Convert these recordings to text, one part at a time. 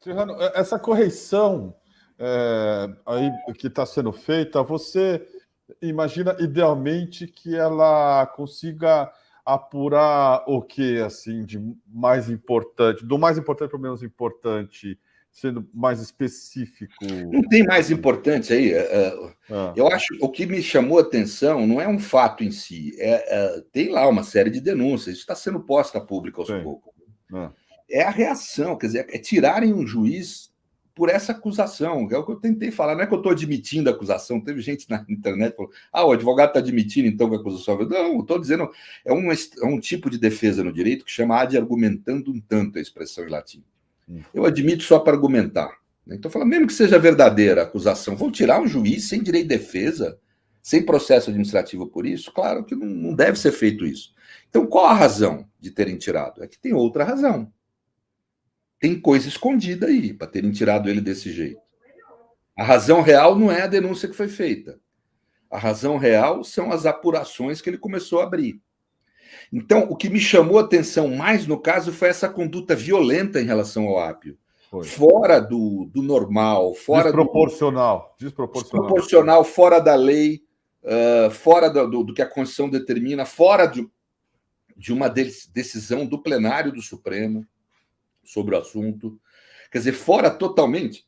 Serrano, essa correção aí que está sendo feita, você imagina idealmente que ela consiga apurar o que assim de mais importante, do mais importante para o menos importante, sendo mais específico? Não tem mais importante aí. Eu acho que o que me chamou a atenção não é um fato em si, tem lá uma série de denúncias, isso está sendo posta a público aos poucos. É a reação, quer dizer, é tirarem um juiz por essa acusação, é o que eu tentei falar, não é que eu estou admitindo a acusação, teve gente na internet que falou, o advogado está admitindo então que a acusação... Não, estou dizendo, é um tipo de defesa no direito que chama ad argumentandum tanto, a expressão em latim. Eu admito só para argumentar. Então, fala, mesmo que seja verdadeira a acusação, vão tirar um juiz sem direito de defesa, sem processo administrativo por isso? Claro que não deve ser feito isso. Então, qual a razão de terem tirado? É que tem outra razão. Tem coisa escondida aí para terem tirado ele desse jeito. A razão real não é a denúncia que foi feita. A razão real são as apurações que ele começou a abrir. Então, o que me chamou a atenção mais no caso foi essa conduta violenta em relação ao Apio. Fora do normal, fora desproporcional, fora da lei, fora do que a Constituição determina, fora de uma decisão do plenário do Supremo sobre o assunto. Quer dizer, fora totalmente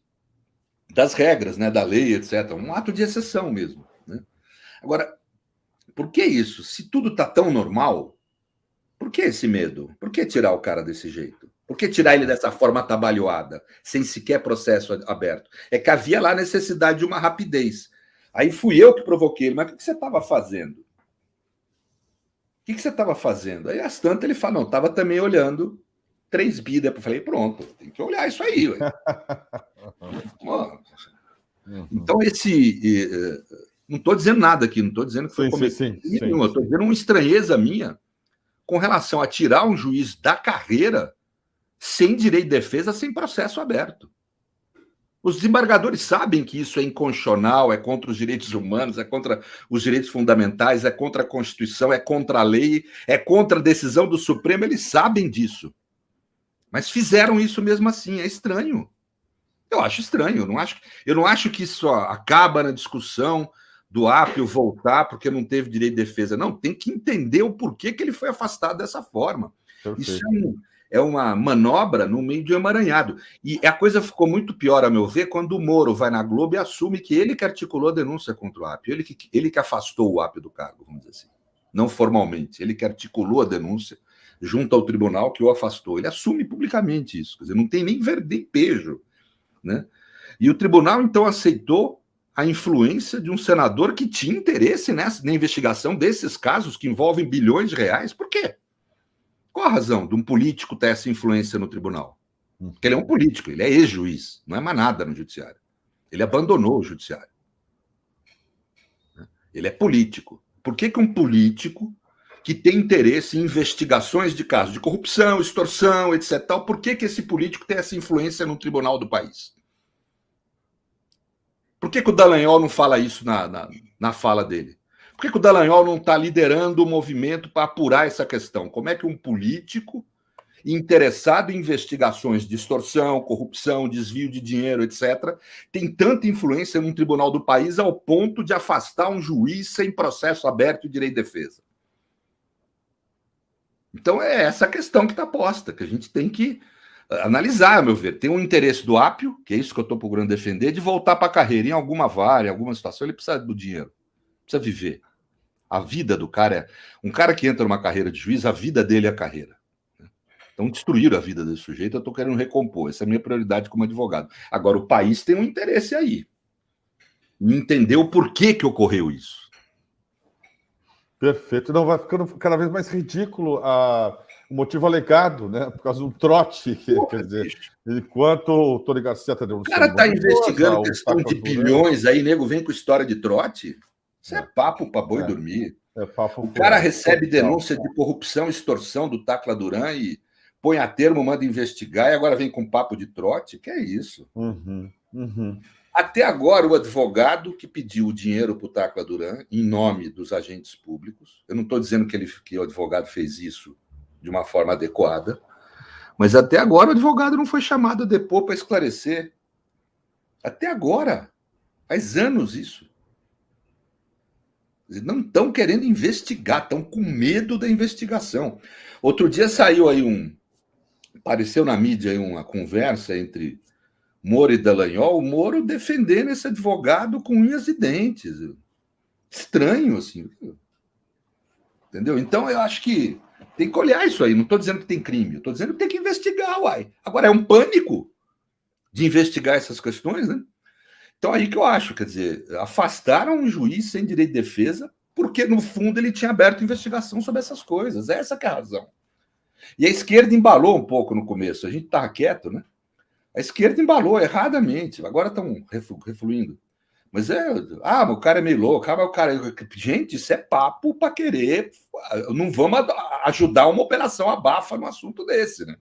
das regras, né, da lei, etc. Um ato de exceção mesmo. Né? Agora, por que isso? Se tudo está tão normal, por que esse medo? Por que tirar o cara desse jeito? Por que tirar ele dessa forma atabalhoada, sem sequer processo aberto? É que havia lá necessidade de uma rapidez. Aí fui eu que provoquei ele, mas o que você estava fazendo? O que você estava fazendo? Aí, às tantas, ele fala, não, estava também olhando 3 bi. Eu falei, pronto, tem que olhar isso aí. Então, não estou dizendo nada aqui, não estou dizendo que foi cometido nenhum, estou dizendo uma estranheza minha com relação a tirar um juiz da carreira sem direito de defesa, sem processo aberto. Os desembargadores sabem que isso é inconstitucional, é contra os direitos humanos, é contra os direitos fundamentais, é contra a Constituição, é contra a lei, é contra a decisão do Supremo, eles sabem disso. Mas fizeram isso mesmo assim, é estranho. Eu acho estranho, eu não acho que isso acaba na discussão do Apio voltar porque não teve direito de defesa. Não, tem que entender o porquê que ele foi afastado dessa forma. Perfeito. Isso é uma manobra no meio de um emaranhado. E a coisa ficou muito pior, a meu ver, quando o Moro vai na Globo e assume que ele que articulou a denúncia contra o Apio, ele que afastou o Apio do cargo, vamos dizer assim. Não formalmente, ele que articulou a denúncia junto ao tribunal que o afastou. Ele assume publicamente isso, quer dizer, não tem nem verdepejo, né? E o tribunal, então, aceitou a influência de um senador que tinha interesse na investigação desses casos que envolvem bilhões de reais. Por quê? Qual a razão de um político ter essa influência no tribunal? Porque ele é um político, ele é ex-juiz, não é mais nada no judiciário. Ele abandonou o judiciário. Ele é político. Por que um político que tem interesse em investigações de casos de corrupção, extorsão, etc., por que esse político tem essa influência no tribunal do país? Por que o Dallagnol não fala isso na fala dele? Por que o Dallagnol não está liderando o movimento para apurar essa questão? Como é que um político interessado em investigações de extorsão, corrupção, desvio de dinheiro, etc., tem tanta influência no tribunal do país ao ponto de afastar um juiz sem processo aberto e direito de defesa? Então é essa questão que está posta, que a gente tem que analisar, a meu ver. Tem um interesse do Apio, que é isso que eu estou procurando defender, de voltar para a carreira. Em alguma vara, em alguma situação, ele precisa do dinheiro, precisa viver. A vida do cara um cara que entra numa carreira de juiz, a vida dele é a carreira. Então, destruíram a vida desse sujeito, eu estou querendo recompor. Essa é a minha prioridade como advogado. Agora, o país tem um interesse aí. Em entender o porquê que ocorreu isso. Perfeito. Não, vai ficando cada vez mais ridículo o motivo alegado, né? Por causa do trote, quer dizer, enquanto o Tony Garcia está denunciando... O cara está investigando questão de bilhões, aí nego vem com história de trote. Isso é papo para boi dormir. O cara recebe denúncia de corrupção, extorsão do Tacla Duran e põe a termo, manda investigar e agora vem com papo de trote. Que é isso? Até agora, o advogado que pediu o dinheiro para o Tacla Duran, em nome dos agentes públicos, eu não estou dizendo que o advogado fez isso de uma forma adequada, Mas até agora o advogado não foi chamado a depor para esclarecer. Até agora. Faz anos isso. Não estão querendo investigar, estão com medo da investigação. Outro dia saiu aí apareceu na mídia aí uma conversa entre Moro e Dallagnol, o Moro defendendo esse advogado com unhas e dentes. Estranho, assim. Entendeu? Então, eu acho que tem que olhar isso aí. Não estou dizendo que tem crime, estou dizendo que tem que investigar, uai. Agora, é um pânico de investigar essas questões, né? Então, aí que eu acho, quer dizer, afastaram um juiz sem direito de defesa porque, no fundo, ele tinha aberto investigação sobre essas coisas. Essa que é a razão. E a esquerda embalou um pouco no começo. A gente estava quieto, né? A esquerda embalou erradamente. Agora estão refluindo. Mas mas o cara é meio louco. Gente, isso é papo para querer. Não vamos ajudar uma operação abafa num assunto desse, né?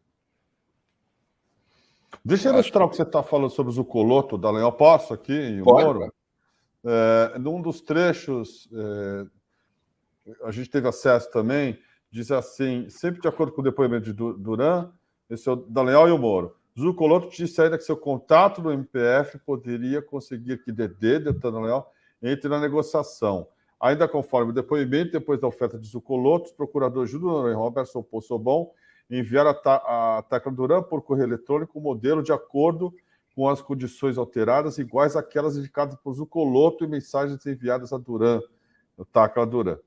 Deixa eu ilustrar o que você está falando sobre o Zuccolotto, Dallagnol. Posso aqui, em Moro? Num dos trechos, a gente teve acesso também, diz assim, sempre de acordo com o depoimento de Duran, esse é o Dallagnol e o Moro. Zuccolotto disse ainda que seu contato no MPF poderia conseguir que Deltan Dallagnol entre na negociação. Ainda conforme o depoimento, depois da oferta de Zuccolotto, os procuradores Júlio e Robertson Possobon enviaram a Tecla Duran por correio eletrônico um modelo de acordo com as condições alteradas, iguais àquelas indicadas por Zuccolotto e mensagens enviadas a Duran, no Tecla Duran.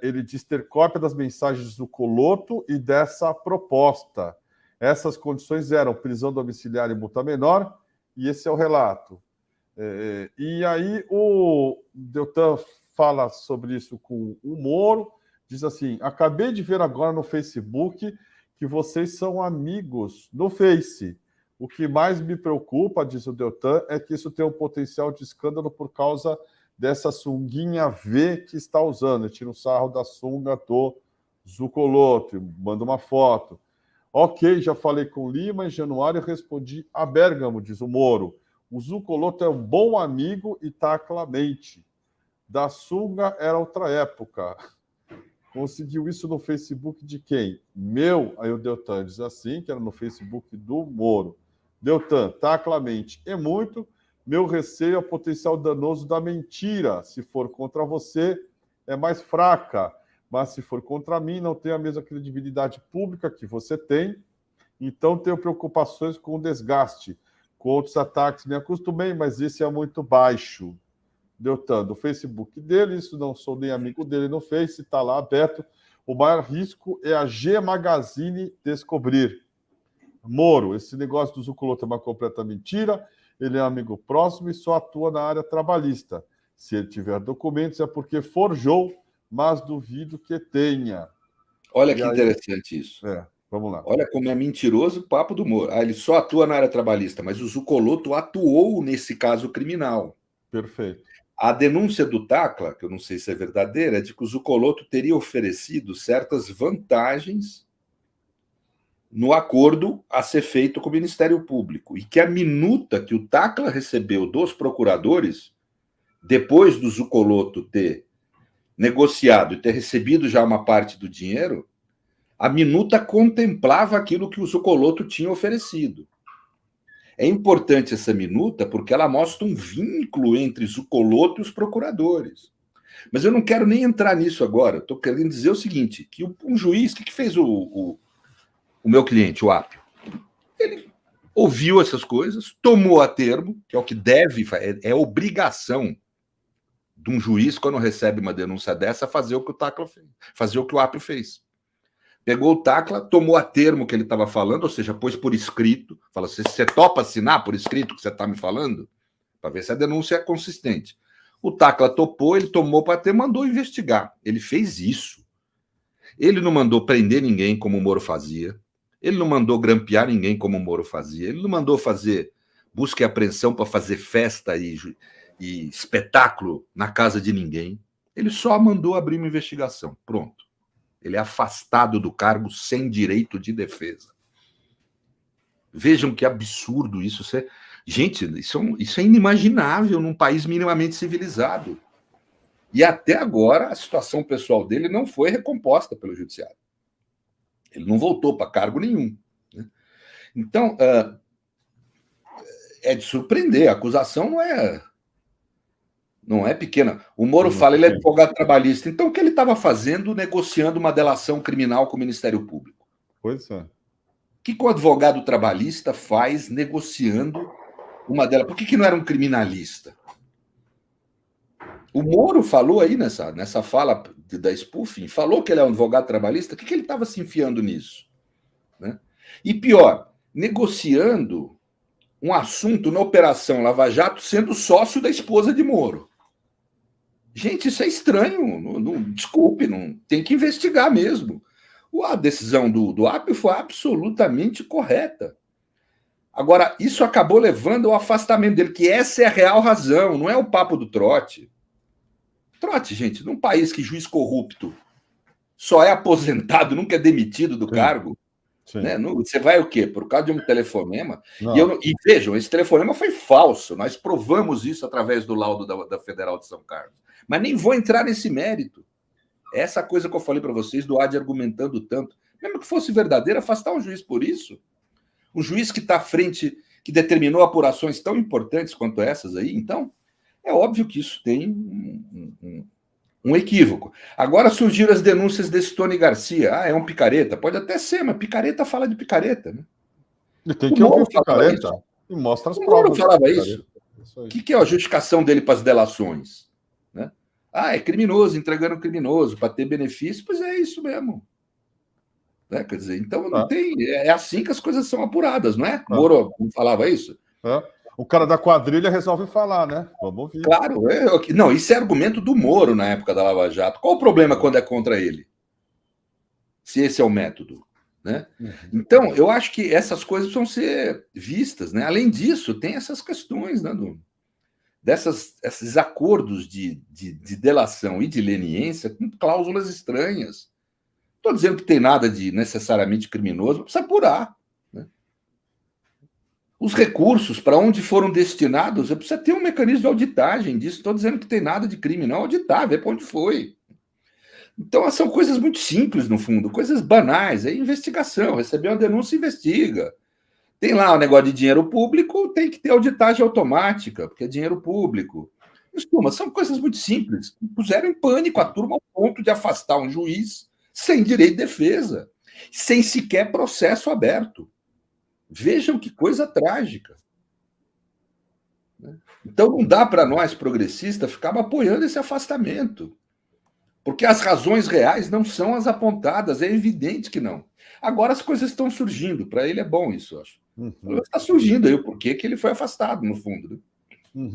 Ele diz ter cópia das mensagens de Zuccolotto e dessa proposta. Essas condições eram prisão domiciliar e multa menor, e esse é o relato. E aí o Deltan fala sobre isso com o Moro, diz assim, acabei de ver agora no Facebook que vocês são amigos no Face. O que mais me preocupa, diz o Deltan, é que isso tem um potencial de escândalo por causa dessa sunguinha V que está usando. Ele tira um sarro da sunga do Zuccolotto, manda uma foto. Ok, já falei com Lima, em januário respondi a Bérgamo, diz o Moro. O Zuccolotto é um bom amigo e está Clemente. Da sunga era outra época. Conseguiu isso no Facebook de quem? Meu, aí o Deltan diz assim, que era no Facebook do Moro. Deltan, tá, Clemente, é muito. Meu receio é o potencial danoso da mentira. Se for contra você, é mais fraca. Mas se for contra mim, não tem a mesma credibilidade pública que você tem. Então, tenho preocupações com o desgaste. Com outros ataques me acostumei, mas esse é muito baixo. Deltan, do Facebook dele, isso não sou nem amigo dele no Face, está lá aberto. O maior risco é a G Magazine descobrir. Moro, esse negócio do Zuccolotto é uma completa mentira, ele é um amigo próximo e só atua na área trabalhista. Se ele tiver documentos é porque forjou, mas duvido que tenha. Olha que interessante isso. Vamos lá. Olha como é mentiroso o papo do Moro. Ele só atua na área trabalhista, mas o Zuccolotto atuou nesse caso criminal. Perfeito. A denúncia do Tacla, que eu não sei se é verdadeira, é de que o Zuccolotto teria oferecido certas vantagens no acordo a ser feito com o Ministério Público e que a minuta que o Tacla recebeu dos procuradores, depois do Zuccolotto ter negociado e ter recebido já uma parte do dinheiro, a minuta contemplava aquilo que o Zuccolotto tinha oferecido. É importante essa minuta porque ela mostra um vínculo entre Zuccolotto e os procuradores. Mas eu não quero nem entrar nisso agora. Estou querendo dizer o seguinte, que um juiz, o que fez o meu cliente, o Apio? Ele ouviu essas coisas, tomou a termo, que é o que deve, é obrigação de um juiz, quando recebe uma denúncia dessa, fazer o que o Tacla fez, fazer o que o Apio fez. Pegou o Tacla, tomou a termo que ele estava falando, ou seja, pôs por escrito, falou, você topa assinar por escrito o que você está me falando? Para ver se a denúncia é consistente. O Tacla topou, ele tomou para ter, mandou investigar. Ele fez isso. Ele não mandou prender ninguém como o Moro fazia. Ele não mandou grampear ninguém como o Moro fazia. Ele não mandou fazer busca e apreensão para fazer festa e espetáculo na casa de ninguém. Ele só mandou abrir uma investigação. Pronto. Ele é afastado do cargo sem direito de defesa. Vejam que absurdo isso. Gente, isso é inimaginável num país minimamente civilizado. E até agora a situação pessoal dele não foi recomposta pelo judiciário. Ele não voltou para cargo nenhum. Então, é de surpreender. A acusação não é pequena. O Moro fala, ele é advogado trabalhista. Então, o que ele estava fazendo negociando uma delação criminal com o Ministério Público? Pois é. O que o advogado trabalhista faz negociando uma dela? Por que não era um criminalista? O Moro falou aí nessa fala da spoofing, falou que ele é um advogado trabalhista. O que ele estava se enfiando nisso? Né? E pior, negociando um assunto na Operação Lava Jato sendo sócio da esposa de Moro. Gente, isso é estranho. Desculpe, não tem que investigar mesmo. A decisão do Apio foi absolutamente correta. Agora, isso acabou levando ao afastamento dele, que essa é a real razão, não é o papo do trote. Trote, gente, num país que juiz corrupto só é aposentado, nunca é demitido do cargo, né? Você vai o quê? Por causa de um telefonema? E vejam, esse telefonema foi falso, nós provamos isso através do laudo da Federal de São Carlos. Mas nem vou entrar nesse mérito. Essa coisa que eu falei para vocês do Adi argumentando tanto, mesmo que fosse verdadeiro, afastar um juiz por isso. Um juiz que está à frente, que determinou apurações tão importantes quanto essas aí, então, é óbvio que isso tem um equívoco. Agora surgiram as denúncias desse Tony Garcia. É um picareta. Pode até ser, mas picareta fala de picareta, né? E tem que ouvir o picareta e mostra as provas. O Moro falava isso. O que é a justificação dele para as delações? Né? É criminoso, entregando criminoso para ter benefício. Pois é isso mesmo. Né? Quer dizer, então não tem. É assim que as coisas são apuradas, não é? Moro não falava isso? O cara da quadrilha resolve falar, né? Vamos ouvir. Claro, não, isso é argumento do Moro na época da Lava Jato. Qual o problema quando é contra ele? Se esse é o método, né? Então, eu acho que essas coisas precisam ser vistas, né? Além disso, tem essas questões, né, esses acordos de delação e de leniência com cláusulas estranhas. Não estou dizendo que tem nada de necessariamente criminoso, precisa apurar. Né? Os recursos, para onde foram destinados, precisa ter um mecanismo de auditagem disso. Estou dizendo que tem nada de crime, não. Auditar, ver para onde foi. Então, são coisas muito simples, no fundo, coisas banais. É investigação. Recebeu uma denúncia, investiga. Tem lá o negócio de dinheiro público, tem que ter auditagem automática, porque é dinheiro público. Mas são coisas muito simples. Puseram em pânico a turma ao ponto de afastar um juiz sem direito de defesa, sem sequer processo aberto. Vejam que coisa trágica. Então, não dá para nós, progressistas, ficar apoiando esse afastamento. Porque as razões reais não são as apontadas, é evidente que não. Agora as coisas estão surgindo, para ele é bom isso, eu acho. Está surgindo aí o porquê que ele foi afastado, no fundo. Né?